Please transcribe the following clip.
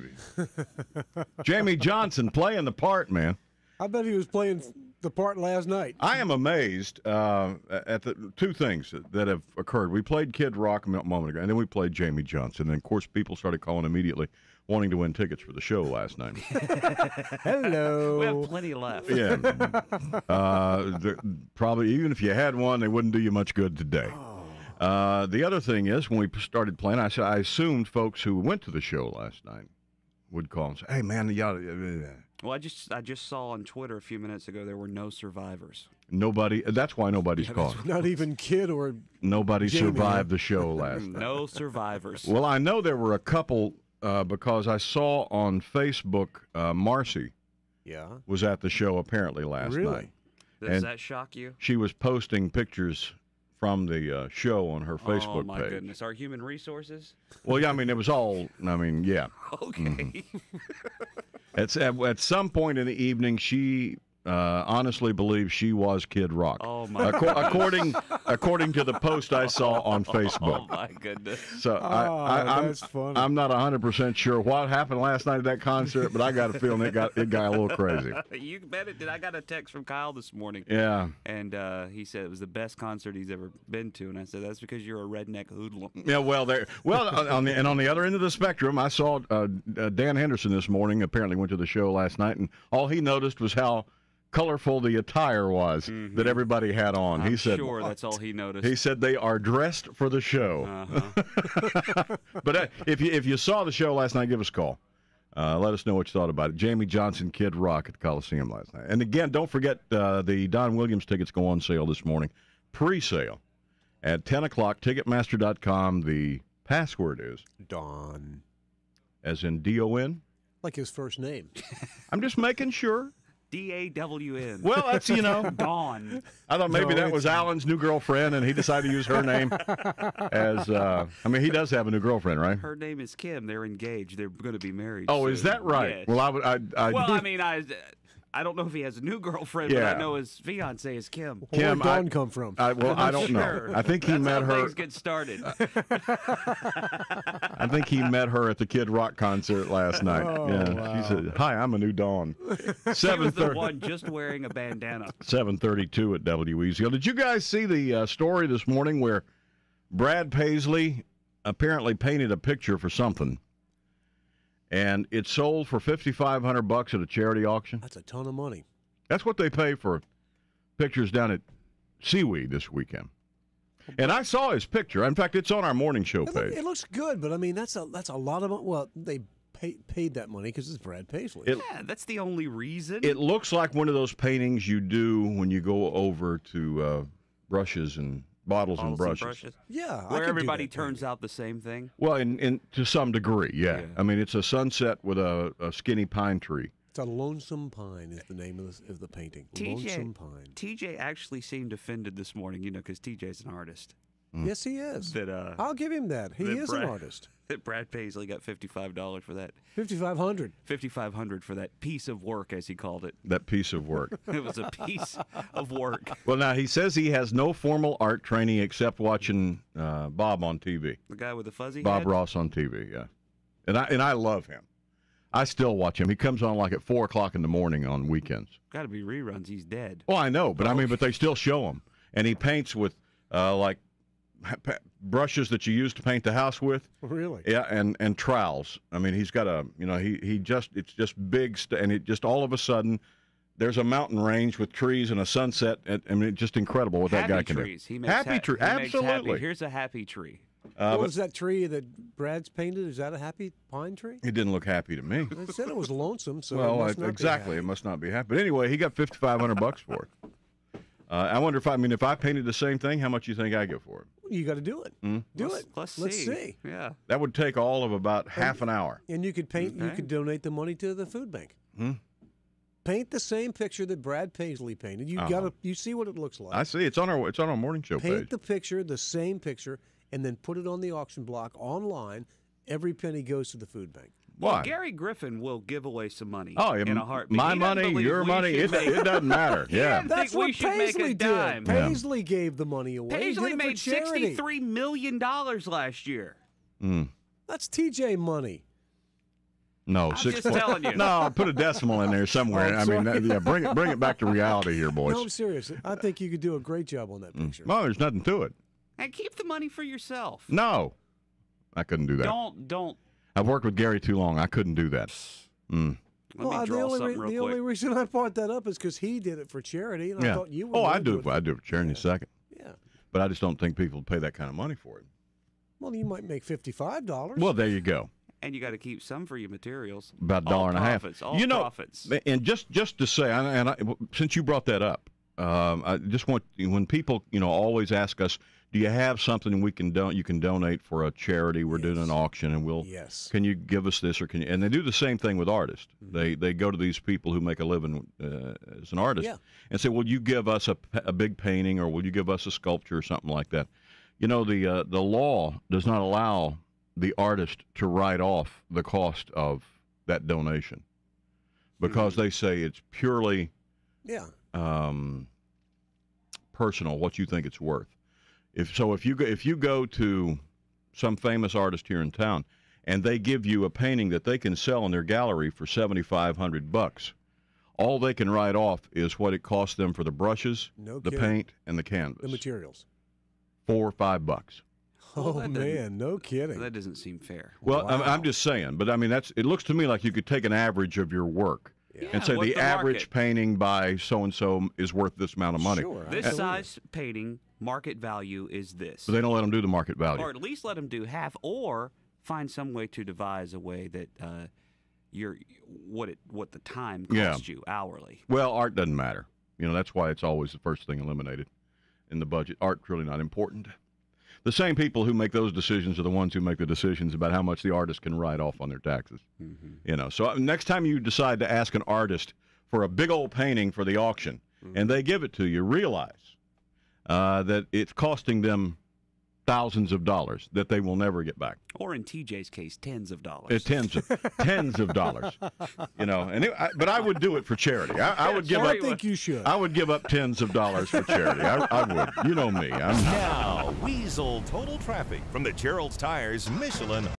baby. Jamie Johnson playing the part, man. I bet he was playing the part last night. I am amazed at the two things that have occurred. We played Kid Rock a moment ago, and then we played Jamie Johnson. And, of course, people started calling immediately wanting to win tickets for the show last night. Hello. We have plenty left. Yeah. Probably, even if you had one, they wouldn't do you much good today. The other thing is, when we started playing, I assumed folks who went to the show last night would call and say, hey, man, Well, I just saw on Twitter a few minutes ago there were no survivors. nobody. That's why nobody's calling. Not even Kid or Nobody Jamie. survived the show last night. No survivors. Well, I know there were a couple because I saw on Facebook Marcy was at the show apparently last night. Does that shock you? She was posting pictures from the show on her Facebook page. Oh, my goodness. Our human resources? Well, yeah, I mean, it was all, yeah. Okay. At some point in the evening, she honestly believes she was Kid Rock. Oh, my according to the post I saw on Facebook. Oh, my goodness. So that's funny. I'm not 100% sure what happened last night at that concert, but I got a feeling it got a little crazy. You bet it did. I got a text from Kyle this morning. Yeah. And he said it was the best concert he's ever been to. And I said, that's because you're a redneck hoodlum. Yeah, on the other end of the spectrum, I saw Dan Henderson this morning. Apparently went to the show last night, and all he noticed was how colorful the attire was that everybody had on. I'm He said, sure that's all he noticed. He said they are dressed for the show. But if you saw the show last night, give us a call. Let us know what you thought about it. Jamie Johnson, Kid Rock at the Coliseum last night. And again, don't forget the Don Williams tickets go on sale this morning. Pre-sale at 10 o'clock, Ticketmaster.com. The password is Don. As in D-O-N? Like his first name. I'm just making sure. D-A-W-N. Well, that's, Dawn. I thought maybe No, that was Alan's new girlfriend, and he decided to use her name as, he does have a new girlfriend, right? Her name is Kim. They're engaged. They're going to be married. Oh, soon. is that right? Yes. Well, I don't know if he has a new girlfriend, but I know his fiance is Kim. Where did Dawn come from? I don't know. I think he That's met how her. Things get started. I think he met her at the Kid Rock concert last night. Wow. She said, "Hi, I'm a new Dawn." She was the one just wearing a bandana. 7:32 at WEZO. Did you guys see the story this morning where Brad Paisley apparently painted a picture for something, and it sold for $5,500 at a charity auction? That's a ton of money. That's what they pay for pictures down at Seaweed this weekend. And I saw his picture. In fact, it's on our morning show page. It looks good, but I mean that's a lot of money. Well, they paid that money because it's Brad Paisley. Yeah, that's the only reason. It looks like one of those paintings you do when you go over to brushes and bottles and brushes. Yeah, where everybody turns out the same thing. Well, in to some degree, yeah. I mean, it's a sunset with a skinny pine tree. It's a Lonesome Pine is the name of the painting. Lonesome Pine. TJ actually seemed offended this morning, because TJ's an artist. Yes, he is. That I'll give him that. He is an artist. That Brad Paisley got $55 for that. $5,500. $5,500 for that piece of work, as he called it. That piece of work. It was a piece of work. Well, now he says he has no formal art training except watching Bob on TV. The guy with the fuzzy Bob head? Ross on TV, yeah. And I love him. I still watch him. He comes on like at 4 o'clock in the morning on weekends. Got to be reruns. He's dead. Well, I know, but but they still show him. And he paints with brushes that you use to paint the house with. Really? Yeah, and trowels. I mean, he's got it's just big, and it just all of a sudden, there's a mountain range with trees and a sunset. It's just incredible what that guy can trees. do. He makes happy tree, absolutely. Here's a happy tree. What was that tree that Brad's painted? Is that a happy pine tree? It didn't look happy to me. They said it was lonesome, so well, it must not exactly, be happy. It must not be happy. But anyway, he got $5,500 for it. I wonder if I painted the same thing, how much you think I get for it? You got to do it. Do it. Let's see. Yeah. That would take all of about half an hour. And you could paint. Okay. You could donate the money to the food bank. Paint the same picture that Brad Paisley painted. You see what it looks like. I see. It's on our morning show page. Paint the picture, the same picture, and then put it on the auction block online. Every penny goes to the food bank. Why? Well, Gary Griffin will give away some money in a heartbeat. My money, your money, it doesn't matter. Yeah. That's what Paisley did. Paisley gave the money away. Paisley He did it made for charity. $63 million last year. That's TJ money. No, I'm 6 just telling you. No, put a decimal in there somewhere. Oh, I mean, sorry. yeah, bring it back to reality here, boys. No, I'm serious. I think you could do a great job on that picture. Well, there's nothing to it. And keep the money for yourself. No, I couldn't do that. Don't. I've worked with Gary too long. I couldn't do that. Let me Well, draw something real the quick. only reason I brought that up is because he did it for charity, and I Yeah. thought you would. Oh, I wanna do it. I do it for charity in a second. Yeah. But I just don't think people pay that kind of money for it. Well, you might make $55. Well, there you go. And you got to keep some for your materials. About $1.50. All You know, profits. and just to say, since you brought that up, I just want, when people always ask us, do you have something you can donate for a charity? We're doing an auction, and Yes. can you give us this, or can you? And they do the same thing with artists. They go to these people who make a living as an artist, and say, will you give us a big painting, or will you give us a sculpture or something like that? The law does not allow the artist to write off the cost of that donation, because they say it's purely personal, what you think it's worth. If you go to some famous artist here in town, and they give you a painting that they can sell in their gallery for $7,500, all they can write off is what it cost them for the brushes, the paint, and the canvas. The materials. $4 or $5. Oh, that man, no kidding. That doesn't seem fair. Well, I'm just saying, but I mean, it looks to me like you could take an average of your work and say what's the the average market? painting by so-and-so is worth this amount of money. Sure, This absolutely. size painting, market value is this. But they don't let them do the market value. Or at least let them do half, or find some way to devise a way that what the time costs you hourly. Well, art doesn't matter. That's why it's always the first thing eliminated in the budget. Art's really not important. The same people who make those decisions are the ones who make the decisions about how much the artist can write off on their taxes. So next time you decide to ask an artist for a big old painting for the auction, and they give it to you, realize that it's costing them thousands of dollars that they will never get back. Or in TJ's case, tens of dollars. It's tens of dollars. But I would do it for charity. I would give Well, up. I think you should. I would give up tens of dollars for charity. I would. You know me. Now, Weasel Total Traffic from the Gerald's Tires Michelin